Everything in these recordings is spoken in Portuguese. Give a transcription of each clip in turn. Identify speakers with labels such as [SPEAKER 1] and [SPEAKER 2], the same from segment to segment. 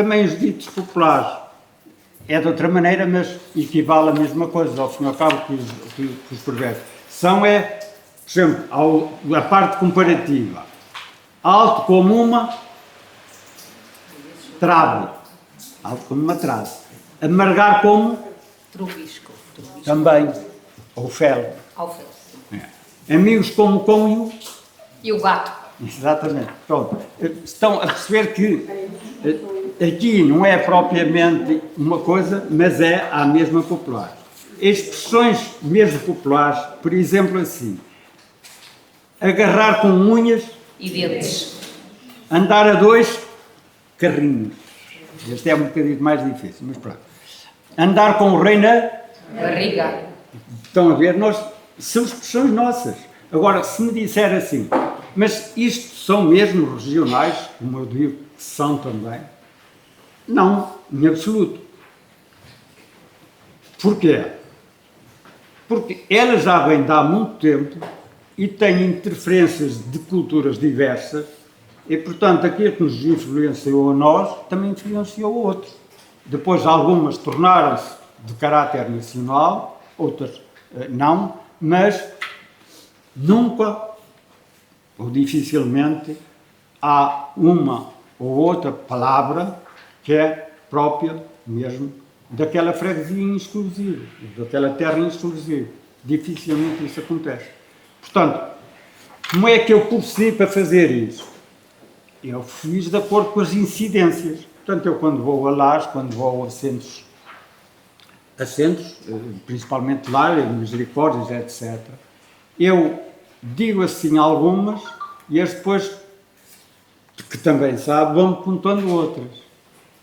[SPEAKER 1] Também os ditos populares é de outra maneira, mas equivale à mesma coisa, ao fim e ao cabo, que os provérbios. São, por exemplo, a parte comparativa. Alto como uma trave. Alto como uma trave. Amargar como?
[SPEAKER 2] Trovisco.
[SPEAKER 1] Também. Ou fel.
[SPEAKER 2] Ao fel.
[SPEAKER 1] Amigos como o cão
[SPEAKER 2] E o gato.
[SPEAKER 1] Exatamente. Pronto. Estão a perceber que aqui não é propriamente uma coisa, mas é a mesma popular. Expressões mesmo populares, por exemplo, assim: agarrar com unhas
[SPEAKER 2] e dentes,
[SPEAKER 1] andar a dois carrinhos. Este é um bocadinho mais difícil, mas pronto. Andar com o rei na
[SPEAKER 2] barriga.
[SPEAKER 1] Estão a ver? São expressões nossas. Agora, se me disser assim, mas isto são mesmo regionais, como eu digo que são também, não, em absoluto. Porquê? Porque elas já vêm de há muito tempo e têm interferências de culturas diversas e, portanto, aquilo que nos influenciou a nós também influenciou outros. Depois, algumas tornaram-se de caráter nacional, outras não, mas nunca ou dificilmente há uma ou outra palavra que é própria mesmo daquela freguesia exclusiva, daquela terra exclusiva. Dificilmente isso acontece. Portanto, como é que eu procedi para fazer isso? Eu fiz de acordo com as incidências. Portanto, eu quando vou a lares, quando vou a centros, principalmente lá, misericórdias, etc., eu digo assim algumas e eles depois, que também sabem, vão contando outras.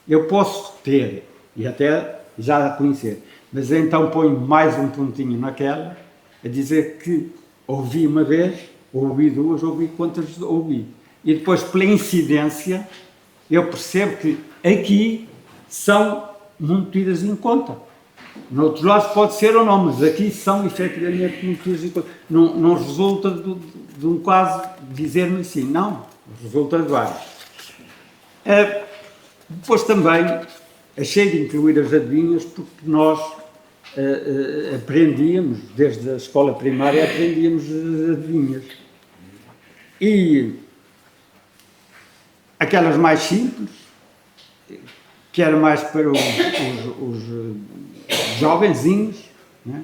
[SPEAKER 1] Eu posso ter, e até já a conhecer, mas então ponho mais um pontinho naquela, a dizer que ouvi uma vez, ouvi duas, ouvi quantas ouvi. E depois, pela incidência, eu percebo que aqui são muito tidas em conta. Noutros lados pode ser ou não, mas aqui são efetivamente muito tidas em conta. Não resulta de um caso dizer-me assim, não, resulta de vários. Depois também achei de incluir as adivinhas porque nós aprendíamos, desde a escola primária, aprendíamos as adivinhas. E aquelas mais simples, que era mais para os jovenzinhos, né?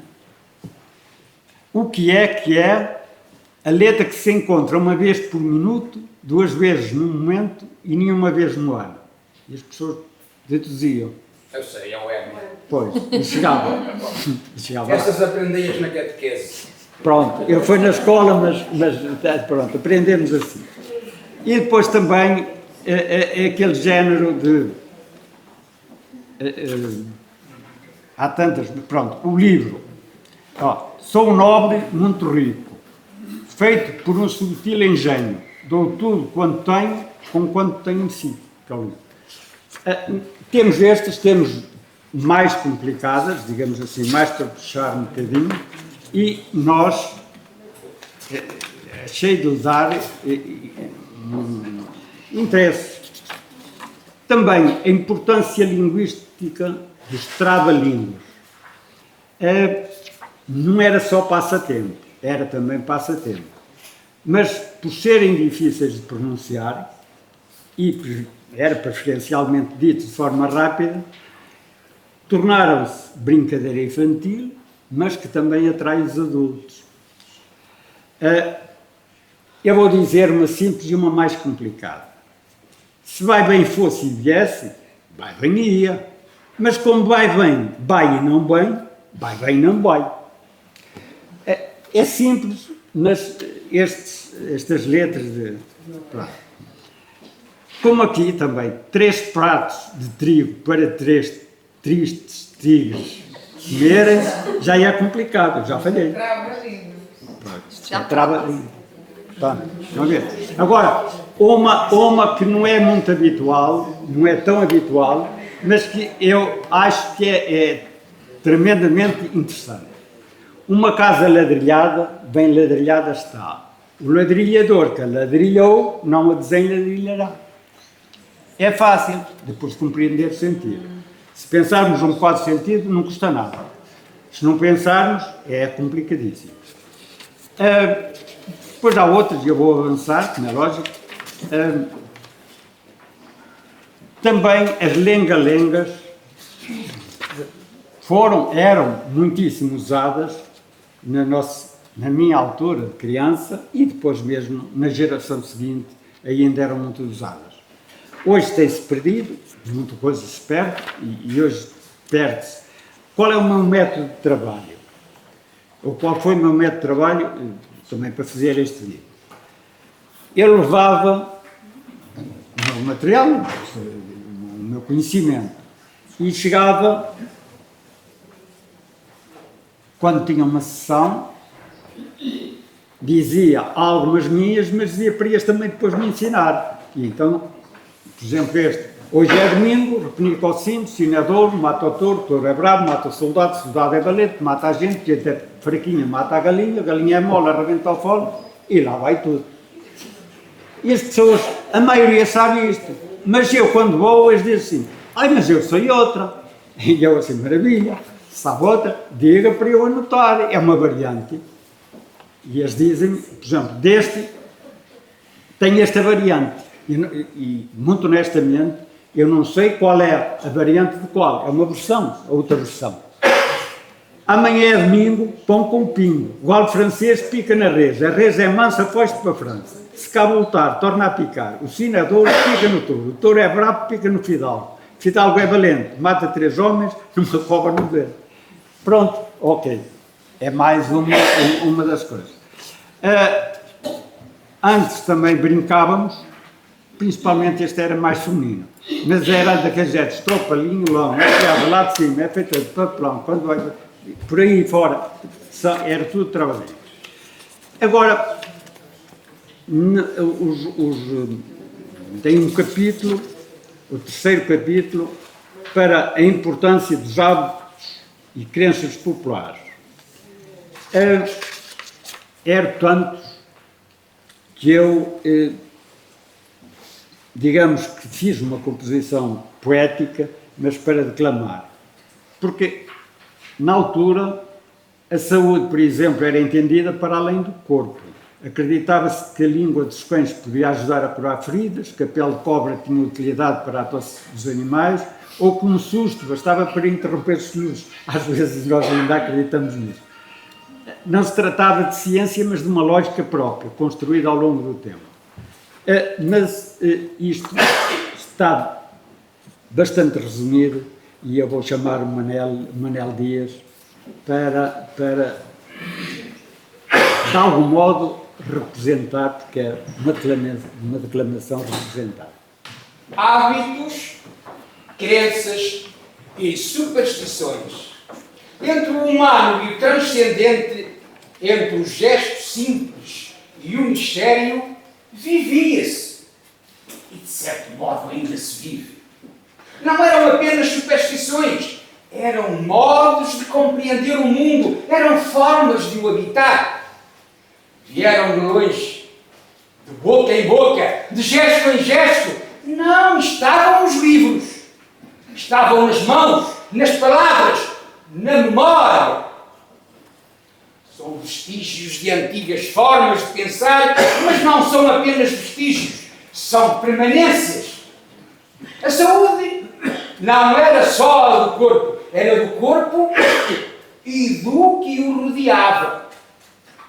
[SPEAKER 1] O que é a letra que se encontra uma vez por minuto, duas vezes no momento e nenhuma vez no ano. E as pessoas deduziam.
[SPEAKER 3] Eu sei, é o M.
[SPEAKER 1] Pois, e chegava.
[SPEAKER 3] Estas aprendi-as na catequese.
[SPEAKER 1] Pronto, eu fui na escola, mas pronto, aprendemos assim. E depois também é aquele género de... há tantas... Pronto, o livro. Sou um nobre muito rico, feito por um subtil engenho, dou tudo quanto tenho, com quanto tenho em si. Temos estas, temos mais complicadas, digamos assim, mais para puxar um bocadinho, e nós, cheio de usar, interesse. Também a importância linguística dos trava-línguas. Não era só passatempo, era também passatempo. Mas, por serem difíceis de pronunciar, e era preferencialmente dito de forma rápida, tornaram-se brincadeira infantil, mas que também atrai os adultos. Eu vou dizer uma simples e uma mais complicada. Se vai bem fosse e viesse, vai bem ia. Mas como vai bem, vai e não bem, vai bem e não vai. É simples, mas estas letras de... Como aqui também, 3 pratos de trigo para 3 tristes tigres comerem, já é complicado, eu já falhei. Já trava língua. Vamos ver. Agora, uma que não é muito habitual, não é tão habitual, mas que eu acho que é tremendamente interessante. Uma casa ladrilhada, bem ladrilhada está. O ladrilhador que a ladrilhou, não a desenladrilhará. É fácil, depois de compreender o sentido. Se pensarmos um bocado de sentido, não custa nada. Se não pensarmos, é complicadíssimo. Depois há outras, e eu vou avançar, como é lógico. Também as lenga-lengas eram muitíssimo usadas na minha altura de criança e depois mesmo na geração seguinte ainda eram muito usadas. Hoje tem-se perdido, muita coisa se perde e hoje perde-se. Qual é o meu método de trabalho? Ou qual foi o meu método de trabalho também para fazer este livro? Eu levava o meu material, o meu conhecimento e chegava, quando tinha uma sessão, dizia algumas minhas, mas dizia para eles também depois me ensinar. E então, por exemplo, hoje é domingo, repenico ao cinto, sino é douro, mata o touro é bravo, mata o soldado é valente, mata a gente é fraquinha, mata a galinha é mole, arrebenta o fole, e lá vai tudo. E as pessoas, a maioria sabe isto, mas eu quando vou, eles dizem assim, mas eu sei outra. E eu assim, maravilha, sabe outra? Diga para eu anotar, é uma variante. E eles dizem, por exemplo, deste, tem esta variante. E muito honestamente, eu não sei qual é a variante de qual. É uma versão, outra versão. Amanhã é domingo, pão com pingo. O galo francês pica na res. A res é mansa, foge para a França. Se cá voltar, torna a picar. O sino é douro, pica no touro. O touro é bravo, pica no fidalgo. Fidalgo é valente, mata 3 homens, numa cobra no dedo. Pronto, ok. É mais uma das coisas. Antes também brincávamos, principalmente este era mais feminino, mas era daqueles jetos, tropalinho, lão, lá de cima, é feita de papelão, quando vai, por aí fora, era tudo trabalhinho. Agora, tem um capítulo, o terceiro capítulo, para a importância dos hábitos e crenças populares. Eram tantos que eu, digamos que fiz uma composição poética, mas para declamar. Porque, na altura, a saúde, por exemplo, era entendida para além do corpo. Acreditava-se que a língua dos cães podia ajudar a curar feridas, que a pele de cobra tinha utilidade para a tosse dos animais, ou que um susto bastava para interromper os soluços. Às vezes nós ainda acreditamos nisso. Não se tratava de ciência, mas de uma lógica própria, construída ao longo do tempo. Mas isto está bastante resumido e eu vou chamar o Manel Dias para, de algum modo, representar, porque é uma declamação representada.
[SPEAKER 3] Hábitos, crenças e superstições. Entre o humano e o transcendente, entre o gesto simples e o mistério, vivia-se. E de certo modo ainda se vive. Não eram apenas superstições, eram modos de compreender o mundo, eram formas de o habitar. Vieram de longe, de boca em boca, de gesto em gesto. Não estavam nos livros, estavam nas mãos, nas palavras, na memória. São vestígios de antigas formas de pensar, mas não são apenas vestígios, são permanências. A saúde não era só do corpo, era do corpo e do que o rodeava.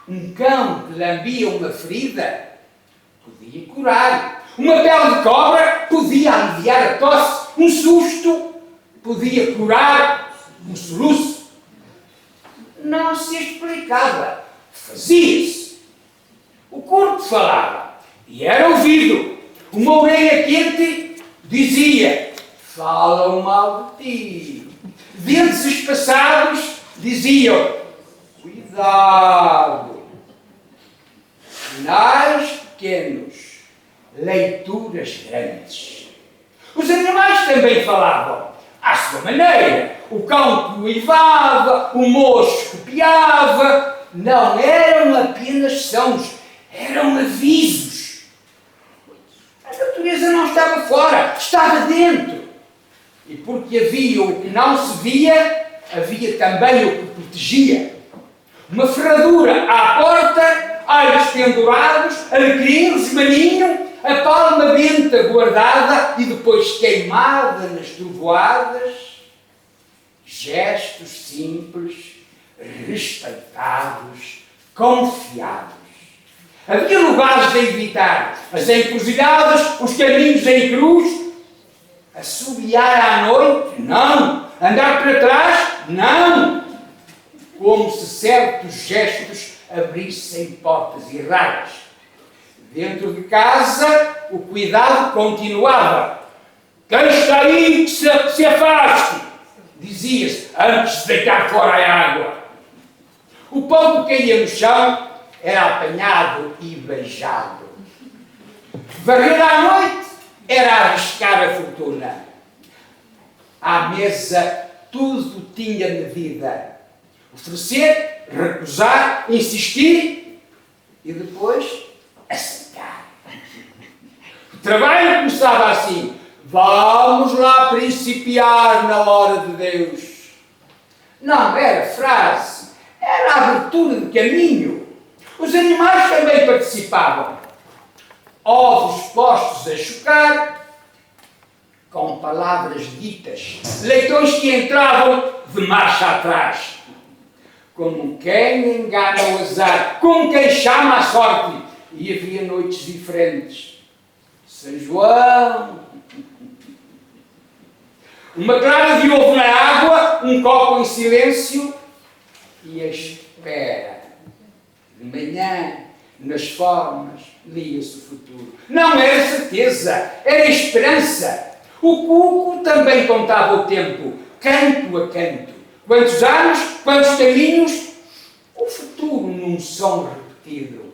[SPEAKER 3] Um cão que lambia uma ferida podia curar. Uma pele de cobra podia aliviar a tosse. Um susto podia curar um soluço. Não se explicava, fazia-se. O corpo falava e era ouvido. Uma orelha quente dizia: falam mal de ti. Dentes espaçados diziam: cuidado. Sinais pequenos, leituras grandes. Os animais também falavam, à sua maneira. O cão que uivava, o moço que piava. Não eram apenas sons, eram avisos. A natureza natureza não estava fora, estava dentro. E porque havia o que não se via, havia também o que protegia. Uma ferradura à porta, alhos pendurados, alecrim, maninho, a palma benta guardada e depois queimada nas trovoadas. Gestos simples, respeitados, confiados. Havia lugares a evitar, as encruzilhadas, os caminhos em cruz. Assobiar à noite? Não. Andar para trás? Não. Como se certos gestos abrissem portas erradas. Dentro de casa, o cuidado continuava. Quem está aí, que se afaste, dizia-se antes de deitar fora a água. O pão que caía no chão era apanhado e beijado. Varrer à noite era arriscar a fortuna. À mesa tudo tinha medida. Oferecer, recusar, insistir e depois aceitar. O trabalho começava assim. Vamos lá principiar na hora de Deus. Não era frase, era a abertura de caminho. Os animais também participavam. Ovos postos a chocar, com palavras ditas. Leitões que entravam de marcha atrás. Como quem engana o azar, como quem chama a sorte. E havia noites diferentes. São João. Uma clara de ovo na água, um copo em silêncio e a espera. De manhã, nas formas, lia-se o futuro. Não era certeza, era esperança. O cuco também contava o tempo, canto a canto. Quantos anos, quantos caminhos, o futuro num som repetido.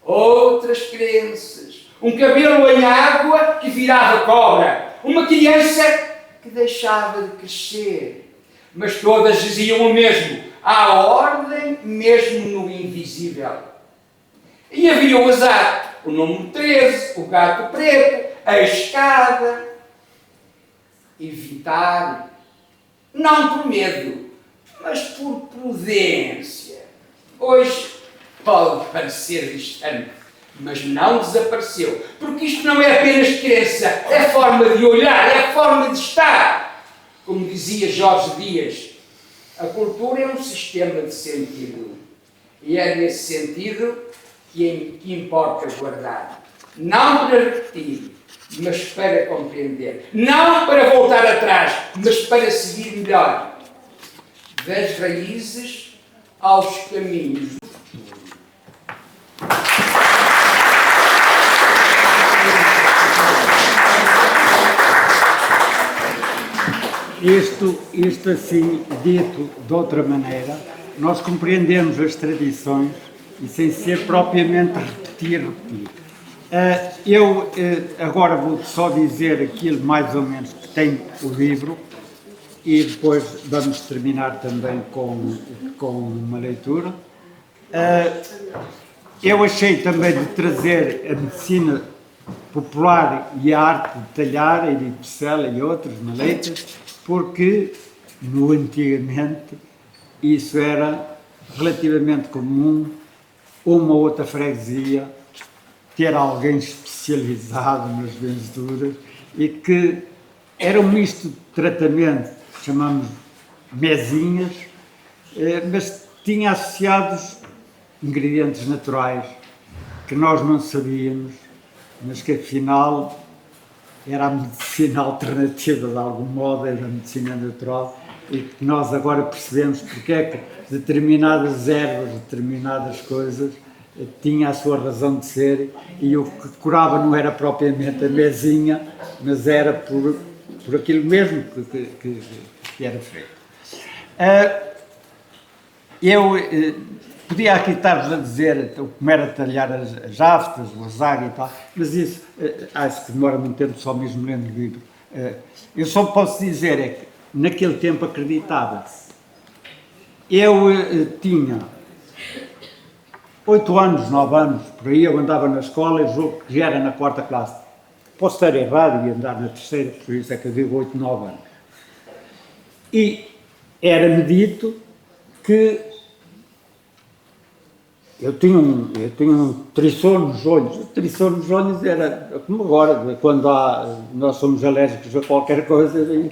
[SPEAKER 3] Outras crenças, um cabelo em água que virava cobra, uma criança que deixava de crescer, mas todas diziam o mesmo, há ordem mesmo no invisível. E havia o azar, o número 13, o gato preto, a escada. Evitar, não por medo, mas por prudência. Hoje pode parecer distante, mas não desapareceu, porque isto não é apenas crença, é forma de olhar, é forma de estar. Como dizia Jorge Dias, a cultura é um sistema de sentido, e é nesse sentido que importa guardar. Não para repetir, mas para compreender. Não para voltar atrás, mas para seguir melhor. Das raízes aos caminhos do futuro.
[SPEAKER 1] Isto assim, dito de outra maneira, nós compreendemos as tradições e sem ser propriamente repetir. Eu agora vou só dizer aquilo mais ou menos que tem o livro e depois vamos terminar também com uma leitura. Eu achei também de trazer a medicina popular e a arte de talhar, e de pecela e outros maleitas, porque no antigamente isso era relativamente comum, uma ou outra freguesia ter alguém especializado nas benzeduras e que era um misto de tratamento, chamamos mesinhas, mas tinha associados ingredientes naturais que nós não sabíamos, mas que afinal era a medicina alternativa de algum modo, era a medicina natural, e que nós agora percebemos porque é que determinadas ervas, determinadas coisas tinha a sua razão de ser, e o que curava não era propriamente a mesinha, mas era por aquilo mesmo que era feito. Eu podia aqui estar-vos a dizer como era talhar as aftas, o azaga e tal, mas isso acho que demora muito tempo, só mesmo lendo o livro. Eu só posso dizer é que naquele tempo acreditava-se. Eu tinha 8 anos, 9 anos, por aí, eu andava na escola, eu julgo que já era na 4ª classe. Posso estar errado e andar na terceira, por isso é que eu digo 8, 9 anos. E era-me dito que eu tinha um triçor nos olhos. O triçor nos olhos era como agora, quando nós somos alérgicos a qualquer coisa.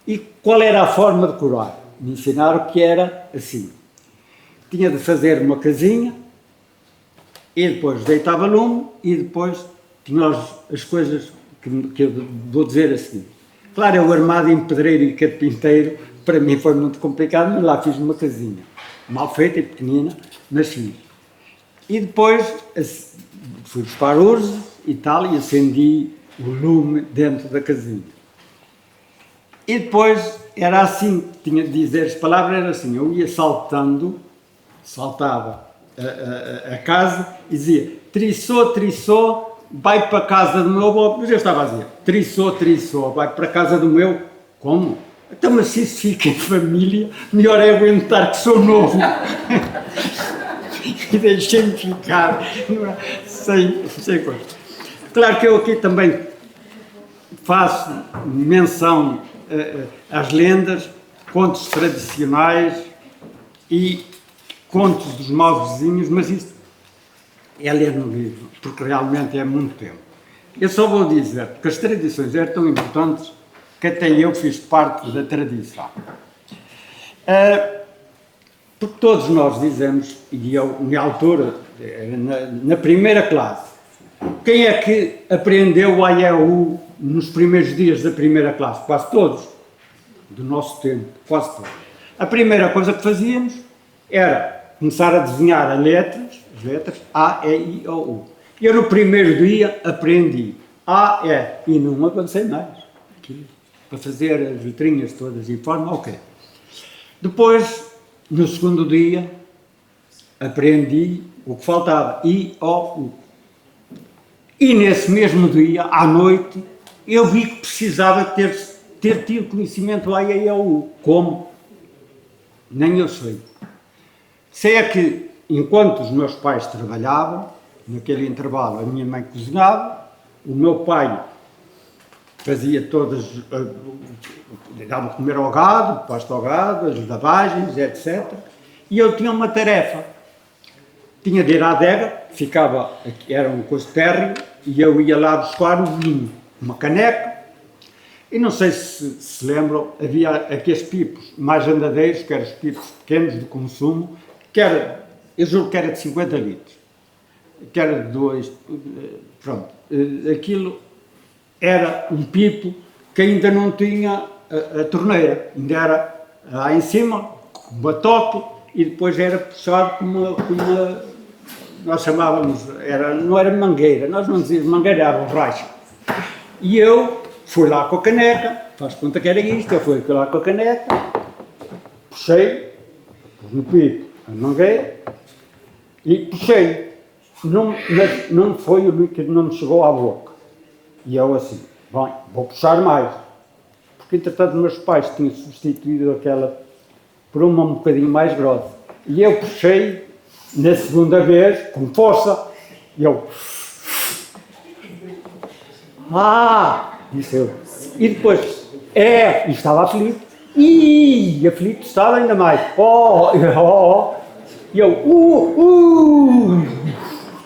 [SPEAKER 1] E qual era a forma de curar? Me ensinaram que era assim. Tinha de fazer uma casinha, e depois deitava lume, e depois tinha as coisas que eu vou dizer a seguir. Claro, eu armado em pedreiro e carpinteiro, para mim foi muito complicado, mas lá fiz uma casinha, mal feita e pequenina, mas fiz. E depois fui buscar urze e tal, e acendi o lume dentro da casinha. E depois era assim, tinha de dizer as palavras, era assim, eu ia saltava a casa e dizia, triçou, vai para a casa do meu avô, mas eu estava a dizer, triçou, vai para a casa do meu, como? Então, mas se isso fica em família, melhor é aguentar que sou novo. E deixei-me ficar, sem coisa. Claro que eu aqui também faço menção às lendas, contos tradicionais e contos dos maus vizinhos, mas isso é ler no livro, porque realmente é muito tempo. Eu só vou dizer, porque as tradições eram tão importantes que até eu fiz parte da tradição. Porque todos nós dizemos, e eu, na altura, na primeira classe, quem é que aprendeu o A e U nos primeiros dias da primeira classe? Quase todos, do nosso tempo, quase todos. A primeira coisa que fazíamos era começar a desenhar as letras A, E, I, O, U. Eu no primeiro dia aprendi A, E, e não avancei mais. Para fazer as letrinhas todas em forma, ok. Depois, no segundo dia, aprendi o que faltava, I, O, U. E nesse mesmo dia, à noite, eu vi que precisava ter tido conhecimento do A, E, I, O, U. Como? Nem eu sei. Sei é que, enquanto os meus pais trabalhavam, naquele intervalo a minha mãe cozinhava, o meu pai fazia todas, dava comer ao gado, pasto ao gado, as lavagens, etc. E eu tinha uma tarefa. Tinha de ir à adega, era um coisa térreo, e eu ia lá buscar um vinho, uma caneca, e não sei se lembram, havia aqueles pipos mais andadeiros, que eram os pipos pequenos de consumo, eu juro que era de 50 litros, que era de 2, pronto, aquilo era um pipo que ainda não tinha a torneira, ainda era lá em cima, com batoque, e depois era puxado com uma nós chamávamos, não era mangueira, nós não dizíamos mangueira, era borracha. E eu fui lá com a caneca, faz conta que era isto, eu fui lá com a caneca, puxei, no pipo, a mangueira, e puxei. Não foi o líquido, não me chegou à boca. E eu assim, bem, vou puxar mais. Porque entretanto meus pais tinham substituído aquela por uma um bocadinho mais grossa. E eu puxei, na segunda vez, com força, e eu... disse eu. E depois, e estava aflito. E aflito estava ainda mais. E eu,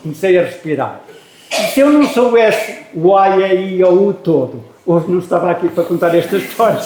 [SPEAKER 1] comecei a respirar. E se eu não soubesse o A, E, I, O, U todo, hoje não estava aqui para contar esta história.